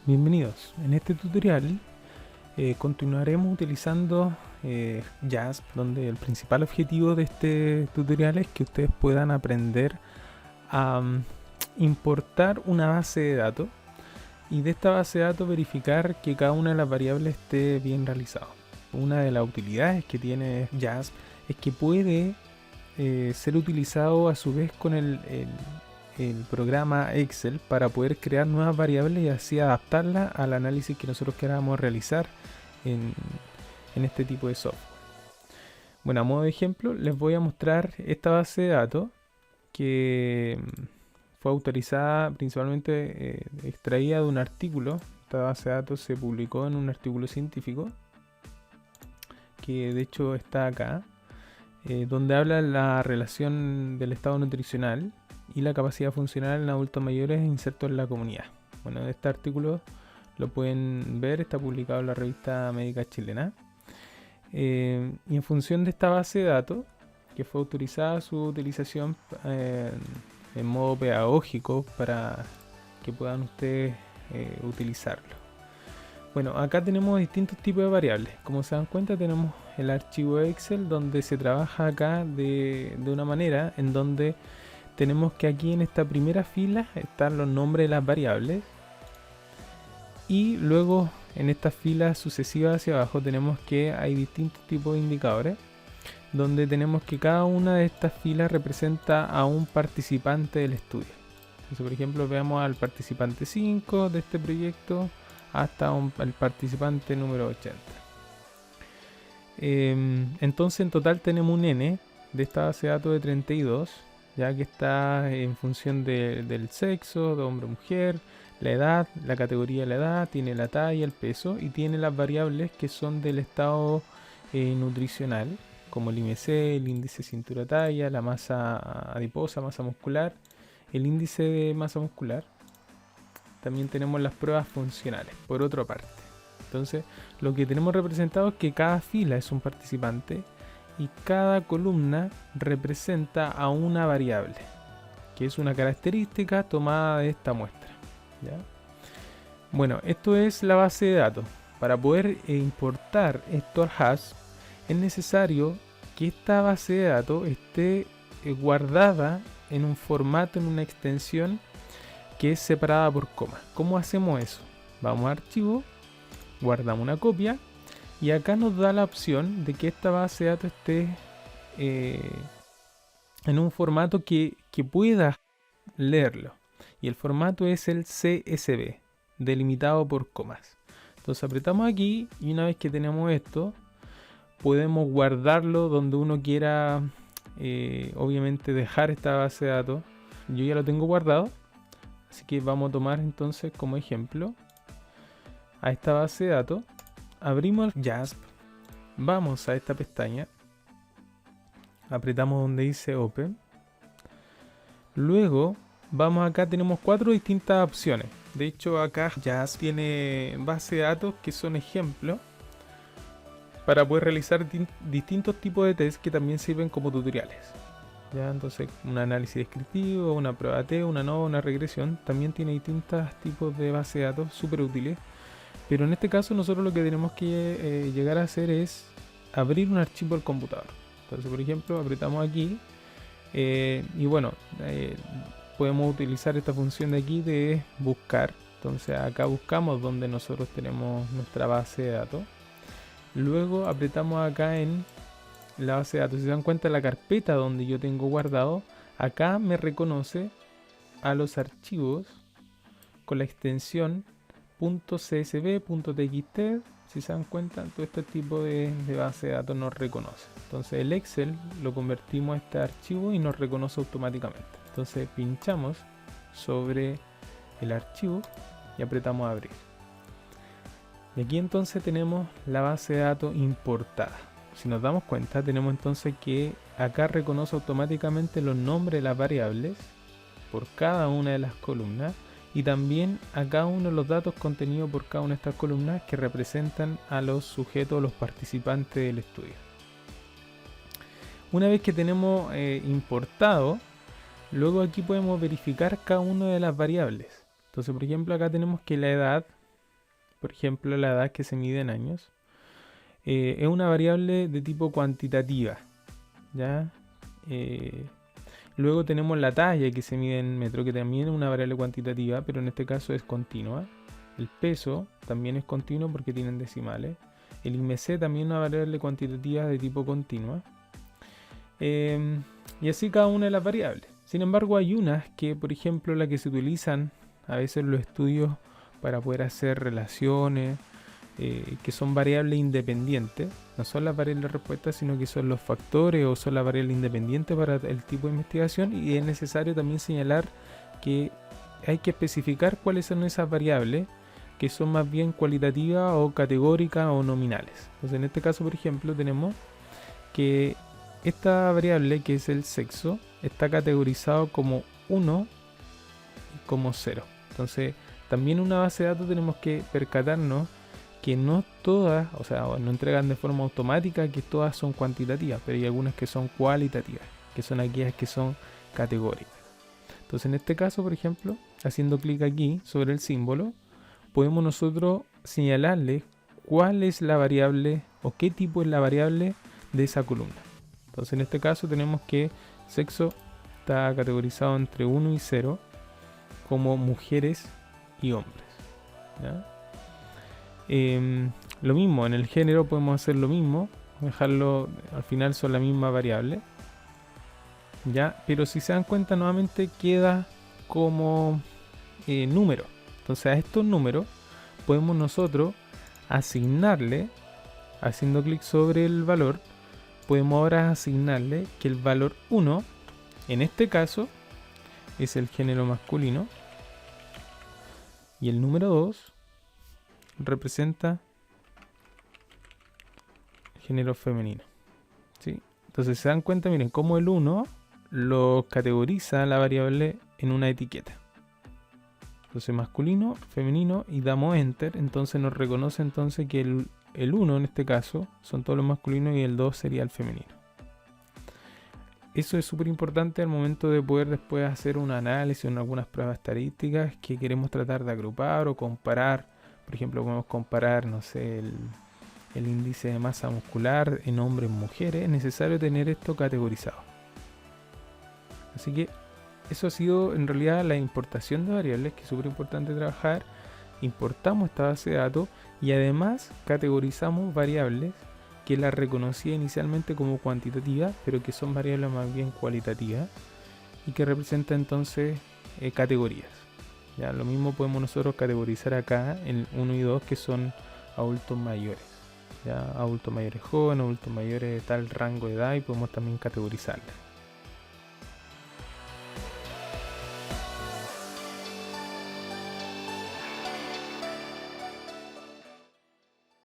Bienvenidos. En este tutorial continuaremos utilizando JASP, donde el principal objetivo de este tutorial es que ustedes puedan aprender a importar una base de datos y de esta base de datos verificar que cada una de las variables esté bien realizada. Una de las utilidades que tiene JASP es que puede ser utilizado a su vez con el programa Excel para poder crear nuevas variables y así adaptarlas al análisis que nosotros queramos realizar en, este tipo de software. Bueno, a modo de ejemplo les voy a mostrar esta base de datos que fue autorizada principalmente extraída de un artículo. Esta base de datos se publicó en un artículo científico que de hecho está acá, donde habla la relación del estado nutricional y la capacidad funcional en adultos mayores insertos en la comunidad. Bueno, este artículo lo pueden ver, está publicado en la revista médica chilena. Y en función de esta base de datos, que fue autorizada su utilización en modo pedagógico para que puedan ustedes utilizarlo. Bueno, acá tenemos distintos tipos de variables. Como se dan cuenta, tenemos el archivo Excel donde se trabaja acá de una manera en donde tenemos que aquí en esta primera fila están los nombres de las variables y luego en estas filas sucesivas hacia abajo tenemos que hay distintos tipos de indicadores donde tenemos que cada una de estas filas representa a un participante del estudio. Entonces, por ejemplo, veamos al participante 5 de este proyecto hasta el participante número 80. Entonces en total tenemos un N de esta base de datos de 32, ya que está en función del sexo, de hombre o mujer, la edad, la categoría de la edad, tiene la talla, el peso y tiene las variables que son del estado nutricional, como el IMC, el índice cintura-talla, la masa adiposa, masa muscular, el índice de masa muscular. También tenemos las pruebas funcionales, por otra parte. Entonces, lo que tenemos representado es que cada fila es un participante y cada columna representa a una variable, que es una característica tomada de esta muestra, ¿ya? Bueno, esto es la base de datos. Para poder importar esto al HASP, es necesario que esta base de datos esté guardada en un formato, en una extensión que es separada por coma. ¿Cómo hacemos eso? Vamos a archivo, guardamos una copia y acá nos da la opción de que esta base de datos esté en un formato que pueda leerlo. Y el formato es el CSV, delimitado por comas. Entonces apretamos aquí y una vez que tenemos esto, podemos guardarlo donde uno quiera, obviamente dejar esta base de datos. Yo ya lo tengo guardado, así que vamos a tomar entonces como ejemplo a esta base de datos. Abrimos el JASP, vamos a esta pestaña, apretamos donde dice Open. Luego vamos acá, tenemos 4 distintas opciones. De hecho acá JASP tiene base de datos que son ejemplos para poder realizar distintos tipos de tests que también sirven como tutoriales. ¿Ya? Entonces un análisis descriptivo, una prueba T, una NOVA, una regresión, también tiene distintos tipos de base de datos súper útiles. Pero en este caso nosotros lo que tenemos que llegar a hacer es abrir un archivo al computador. Entonces, por ejemplo, apretamos aquí y bueno, podemos utilizar esta función de aquí de buscar. Entonces acá buscamos donde nosotros tenemos nuestra base de datos. Luego apretamos acá en la base de datos. Si se dan cuenta, la carpeta donde yo tengo guardado, acá me reconoce a los archivos con la extensión .csv, .txt. Si se dan cuenta, todo este tipo de base de datos nos reconoce. Entonces el Excel lo convertimos a este archivo y nos reconoce automáticamente. Entonces pinchamos sobre el archivo y apretamos abrir. Y aquí entonces tenemos la base de datos importada. Si nos damos cuenta, tenemos entonces que acá reconoce automáticamente los nombres de las variables por cada una de las columnas y también a cada uno de los datos contenidos por cada una de estas columnas que representan a los sujetos, los participantes del estudio. Una vez que tenemos importado, luego aquí podemos verificar cada una de las variables. Entonces, por ejemplo, acá tenemos que la edad por ejemplo la edad que se mide en años, es una variable de tipo cuantitativa, ¿ya? Luego tenemos la talla que se mide en metro, que también es una variable cuantitativa, pero en este caso es continua. El peso también es continuo porque tienen decimales. El IMC también es una variable cuantitativa de tipo continua. Y así cada una de las variables. Sin embargo, hay unas que, por ejemplo, las que se utilizan a veces en los estudios para poder hacer relaciones, que son variables independientes. No son las variables de respuesta, sino que son los factores o son las variables independientes para el tipo de investigación. Y es necesario también señalar que hay que especificar cuáles son esas variables que son más bien cualitativas o categóricas o nominales. Entonces, en este caso, por ejemplo, tenemos que esta variable, que es el sexo, está categorizado como 1 y como 0. Entonces, también en una base de datos tenemos que percatarnos que no todas, o sea, no entregan de forma automática que todas son cuantitativas, pero hay algunas que son cualitativas, que son aquellas que son categóricas. Entonces, en este caso, por ejemplo, haciendo clic aquí sobre el símbolo, podemos nosotros señalarle cuál es la variable o qué tipo es la variable de esa columna. Entonces, en este caso tenemos que sexo está categorizado entre 1 y 0 como mujeres y hombres, ¿ya? Lo mismo, en el género podemos hacer lo mismo, dejarlo, al final son la misma variable, ¿ya? Pero si se dan cuenta, nuevamente queda como número. Entonces, a estos números podemos nosotros asignarle, haciendo clic sobre el valor, podemos ahora asignarle que el valor 1, en este caso, es el género masculino, y el número 2 representa el género femenino, ¿sí? Entonces se dan cuenta, miren, cómo el 1 lo categoriza la variable en una etiqueta. Entonces masculino, femenino, y damos enter, entonces nos reconoce entonces que el 1 en este caso son todos los masculinos y el 2 sería el femenino. Eso es súper importante al momento de poder después hacer un análisis en algunas pruebas estadísticas que queremos tratar de agrupar o comparar. Por ejemplo, podemos comparar, no sé, el índice de masa muscular en hombres y mujeres. Es necesario tener esto categorizado. Así que eso ha sido en realidad la importación de variables, que es súper importante trabajar. Importamos esta base de datos y además categorizamos variables que las reconocía inicialmente como cuantitativas, pero que son variables más bien cualitativas y que representan entonces categorías. Ya, lo mismo podemos nosotros categorizar acá en 1 y 2, que son adultos mayores. Ya, adultos mayores jóvenes, adultos mayores de tal rango de edad, y podemos también categorizarlas.